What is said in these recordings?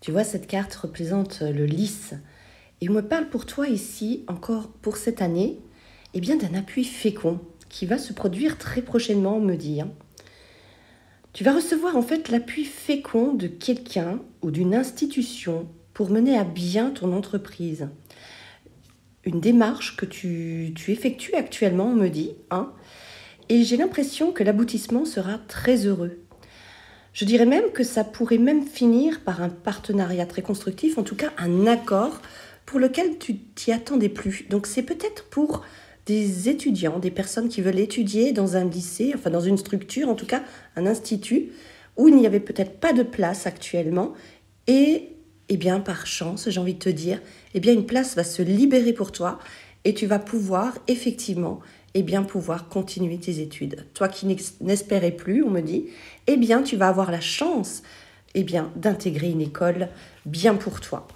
Tu vois, cette carte représente le lys. Et on me parle pour toi ici, encore pour cette année, eh bien d'un appui fécond qui va se produire très prochainement, on me dit. Tu vas recevoir en fait l'appui fécond de quelqu'un ou d'une institution pour mener à bien ton entreprise. Une démarche que tu effectues actuellement, on me dit, et j'ai l'impression que l'aboutissement sera très heureux. Je dirais même que ça pourrait même finir par un partenariat très constructif, en tout cas un accord pour lequel tu t'y attendais plus. Donc c'est peut-être pour des étudiants, des personnes qui veulent étudier dans un lycée, enfin dans une structure, en tout cas un institut, où il n'y avait peut-être pas de place actuellement. Et eh bien par chance, j'ai envie de te dire, eh bien une place va se libérer pour toi et tu vas pouvoir effectivement pouvoir continuer tes études. Toi qui n'espérais plus, on me dit, eh bien, tu vas avoir la chance d'intégrer une école bien pour toi.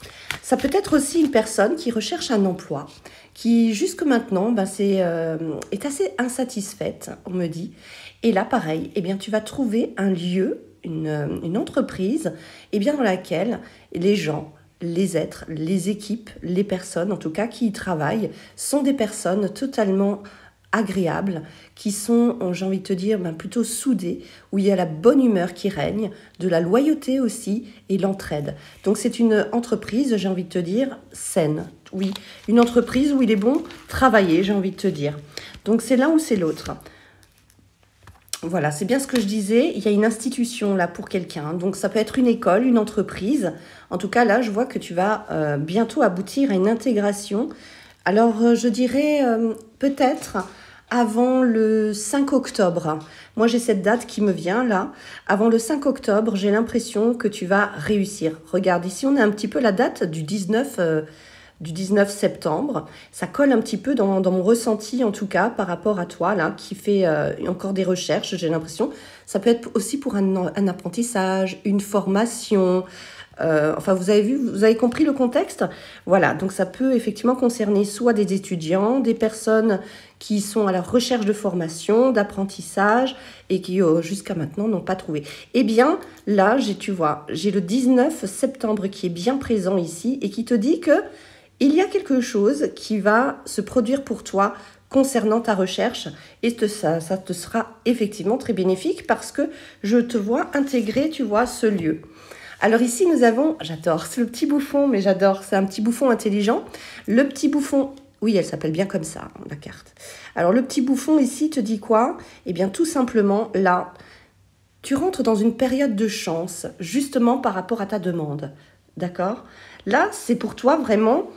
Ça peut être aussi une personne qui recherche un emploi, qui jusque maintenant est assez insatisfaite, on me dit. Et là, pareil, eh bien, tu vas trouver un lieu, une entreprise dans laquelle les gens, les êtres, les équipes, les personnes en tout cas qui y travaillent sont des personnes totalement agréables, qui sont, j'ai envie de te dire, plutôt soudées, où il y a la bonne humeur qui règne, de la loyauté aussi et l'entraide. Donc c'est une entreprise, j'ai envie de te dire, saine. Oui, une entreprise où il est bon travailler, j'ai envie de te dire. Donc c'est l'un ou c'est l'autre. Voilà, c'est bien ce que je disais, il y a une institution là pour quelqu'un, donc ça peut être une école, une entreprise. En tout cas là, je vois que tu vas bientôt aboutir à une intégration. Alors je dirais peut-être avant le 5 octobre. Moi, j'ai cette date qui me vient là. Avant le 5 octobre, j'ai l'impression que tu vas réussir. Regarde, ici, on a un petit peu la date du 19 septembre. Ça colle un petit peu dans mon ressenti, en tout cas, par rapport à toi, là, qui fait encore des recherches, j'ai l'impression. Ça peut être aussi pour un apprentissage, une formation. Vous avez vu, vous avez compris le contexte? Voilà, donc ça peut effectivement concerner soit des étudiants, des personnes qui sont à la recherche de formation, d'apprentissage et qui jusqu'à maintenant n'ont pas trouvé. Eh bien, là, j'ai le 19 septembre qui est bien présent ici et qui te dit que il y a quelque chose qui va se produire pour toi concernant ta recherche et ça te sera effectivement très bénéfique parce que je te vois intégrer, tu vois, ce lieu. Alors ici, nous avons, j'adore, c'est le petit bouffon, mais j'adore, c'est un petit bouffon intelligent. Le petit bouffon, oui, elle s'appelle bien comme ça, la carte. Alors le petit bouffon ici te dit quoi? Eh bien tout simplement, là, tu rentres dans une période de chance, justement par rapport à ta demande. D'accord? Là, c'est pour toi vraiment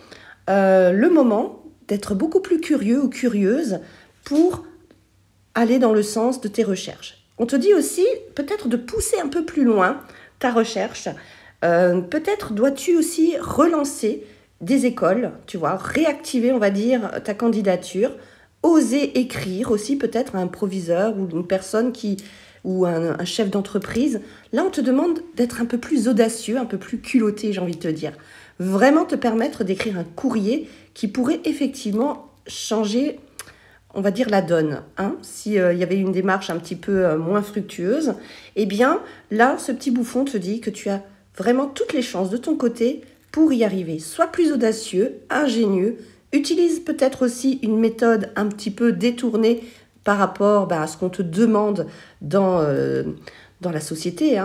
le moment d'être beaucoup plus curieux ou curieuse pour aller dans le sens de tes recherches. On te dit aussi peut-être de pousser un peu plus loin ta recherche. Peut-être dois-tu aussi relancer des écoles, tu vois, réactiver, on va dire, ta candidature, oser écrire aussi peut-être à un proviseur ou une personne ou un chef d'entreprise. Là, on te demande d'être un peu plus audacieux, un peu plus culotté, j'ai envie de te dire. Vraiment te permettre d'écrire un courrier qui pourrait effectivement changer, on va dire, la donne. S'il y avait une démarche un petit peu moins fructueuse, eh bien, là, ce petit bouffon te dit que tu as vraiment toutes les chances de ton côté pour y arriver. Sois plus audacieux, ingénieux, utilise peut-être aussi une méthode un petit peu détournée par rapport à ce qu'on te demande dans la société.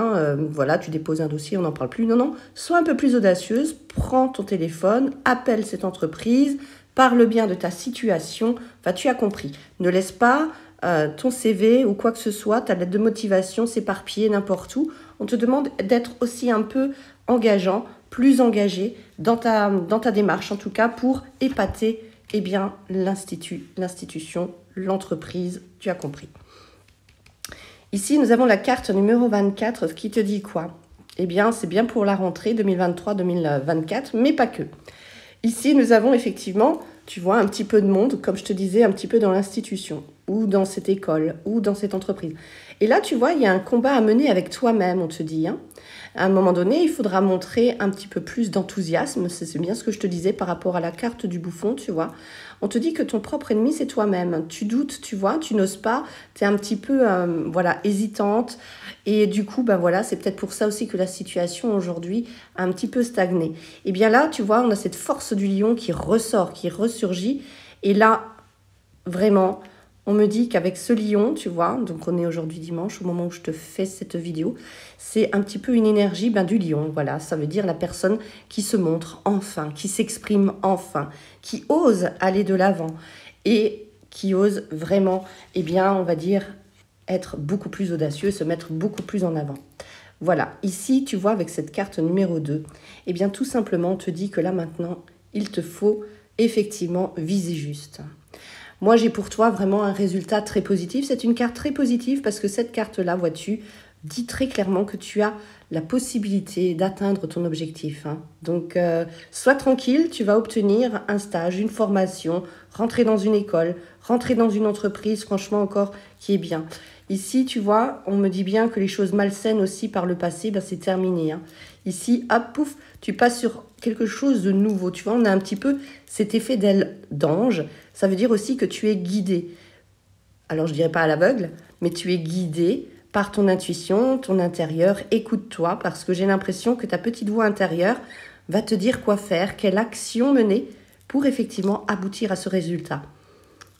Voilà, tu déposes un dossier, on n'en parle plus. Non, sois un peu plus audacieuse, prends ton téléphone, appelle cette entreprise, parle bien de ta situation, tu as compris. Ne laisse pas ton CV ou quoi que ce soit, ta lettre de motivation s'éparpiller n'importe où. On te demande d'être aussi un peu engageant, plus engagé dans ta démarche, en tout cas pour épater l'institution, l'entreprise, tu as compris. Ici, nous avons la carte numéro 24 qui te dit quoi? Eh bien, c'est bien pour la rentrée 2023-2024, mais pas que. Ici, nous avons effectivement, tu vois, un petit peu de monde, comme je te disais, un petit peu dans l'institution, ou dans cette école, ou dans cette entreprise. Et là, tu vois, il y a un combat à mener avec toi-même, on te dit. À un moment donné, il faudra montrer un petit peu plus d'enthousiasme. C'est bien ce que je te disais par rapport à la carte du bouffon, tu vois. On te dit que ton propre ennemi, c'est toi-même. Tu doutes, tu vois, tu n'oses pas. Tu es un petit peu voilà, hésitante. Et du coup, ben voilà, c'est peut-être pour ça aussi que la situation aujourd'hui a un petit peu stagné. Et bien là, tu vois, on a cette force du lion qui ressort, qui ressurgit. Et là, vraiment, on me dit qu'avec ce lion, tu vois, donc on est aujourd'hui dimanche, au moment où je te fais cette vidéo, c'est un petit peu une énergie du lion, voilà, ça veut dire la personne qui se montre enfin, qui s'exprime enfin, qui ose aller de l'avant et qui ose vraiment, eh bien, on va dire, être beaucoup plus audacieux, se mettre beaucoup plus en avant. Voilà, ici, tu vois, avec cette carte numéro 2, eh bien, tout simplement, on te dit que là, maintenant, il te faut effectivement viser juste. Moi, j'ai pour toi vraiment un résultat très positif. C'est une carte très positive parce que cette carte-là, vois-tu, dit très clairement que tu as la possibilité d'atteindre ton objectif. Donc, sois tranquille, tu vas obtenir un stage, une formation, rentrer dans une école, rentrer dans une entreprise, franchement encore, qui est bien. Ici, tu vois, on me dit bien que les choses malsaines aussi par le passé, c'est terminé. Ici, hop, pouf, tu passes sur quelque chose de nouveau. Tu vois, on a un petit peu cet effet d'aile d'ange. Ça veut dire aussi que tu es guidé. Alors, je ne dirais pas à l'aveugle, mais tu es guidé par ton intuition, ton intérieur. Écoute-toi, parce que j'ai l'impression que ta petite voix intérieure va te dire quoi faire, quelle action mener pour effectivement aboutir à ce résultat.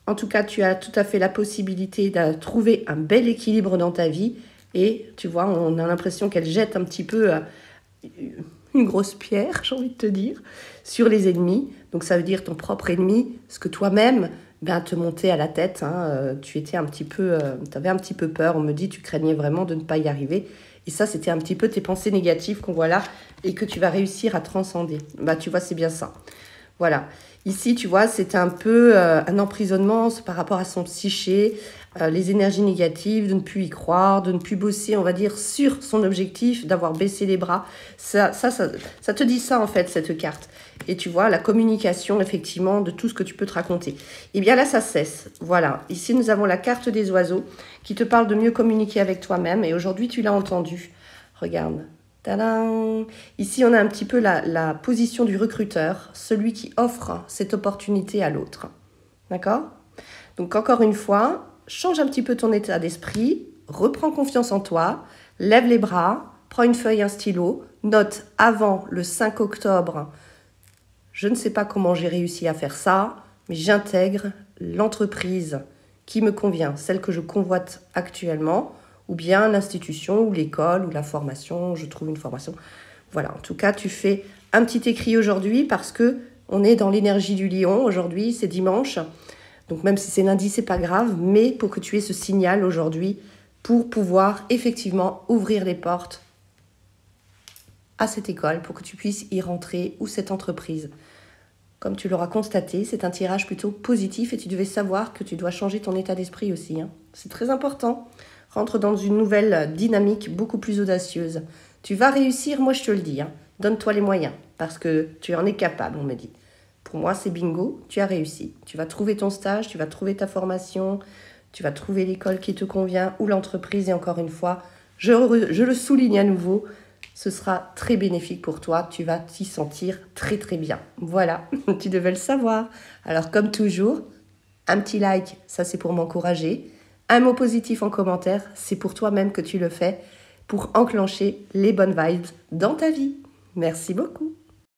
En tout cas, tu as tout à fait la possibilité de trouver un bel équilibre dans ta vie. Et tu vois, on a l'impression qu'elle jette un petit peu une grosse pierre, j'ai envie de te dire, sur les ennemis. Donc ça veut dire ton propre ennemi, ce que toi-même te montait à la tête. Tu étais un petit peu, tu avais un petit peu peur. On me dit, tu craignais vraiment de ne pas y arriver. Et ça, c'était un petit peu tes pensées négatives qu'on voit là et que tu vas réussir à transcender. Tu vois, c'est bien ça. Voilà. Ici, tu vois, c'est un peu un emprisonnement par rapport à son psyché, les énergies négatives, de ne plus y croire, de ne plus bosser, on va dire, sur son objectif, d'avoir baissé les bras. Ça te dit ça, en fait, cette carte. Et tu vois, la communication, effectivement, de tout ce que tu peux te raconter. Et bien là, ça cesse. Voilà. Ici, nous avons la carte des oiseaux qui te parle de mieux communiquer avec toi-même. Et aujourd'hui, tu l'as entendu. Regarde. Tadam! Ici, on a un petit peu la position du recruteur, celui qui offre cette opportunité à l'autre. D'accord? Donc, encore une fois, change un petit peu ton état d'esprit, reprends confiance en toi, lève les bras, prends une feuille, un stylo, note avant le 5 octobre, je ne sais pas comment j'ai réussi à faire ça, mais j'intègre l'entreprise qui me convient, celle que je convoite actuellement, ou bien l'institution, ou l'école, ou la formation, je trouve une formation. Voilà, en tout cas, tu fais un petit écrit aujourd'hui parce que on est dans l'énergie du lion. Aujourd'hui, c'est dimanche. Donc même si c'est lundi, c'est pas grave, mais pour que tu aies ce signal aujourd'hui pour pouvoir effectivement ouvrir les portes à cette école, pour que tu puisses y rentrer, ou cette entreprise. Comme tu l'auras constaté, c'est un tirage plutôt positif et tu devais savoir que tu dois changer ton état d'esprit aussi. C'est très important. Rentre dans une nouvelle dynamique beaucoup plus audacieuse. Tu vas réussir, moi je te le dis. Donne-toi les moyens, parce que tu en es capable, on me dit. Pour moi, c'est bingo, tu as réussi. Tu vas trouver ton stage, tu vas trouver ta formation, tu vas trouver l'école qui te convient ou l'entreprise. Et encore une fois, je le souligne à nouveau, ce sera très bénéfique pour toi. Tu vas t'y sentir très très bien. Voilà, tu devais le savoir. Alors comme toujours, un petit like, ça c'est pour m'encourager. Un mot positif en commentaire, c'est pour toi-même que tu le fais pour enclencher les bonnes vibes dans ta vie. Merci beaucoup.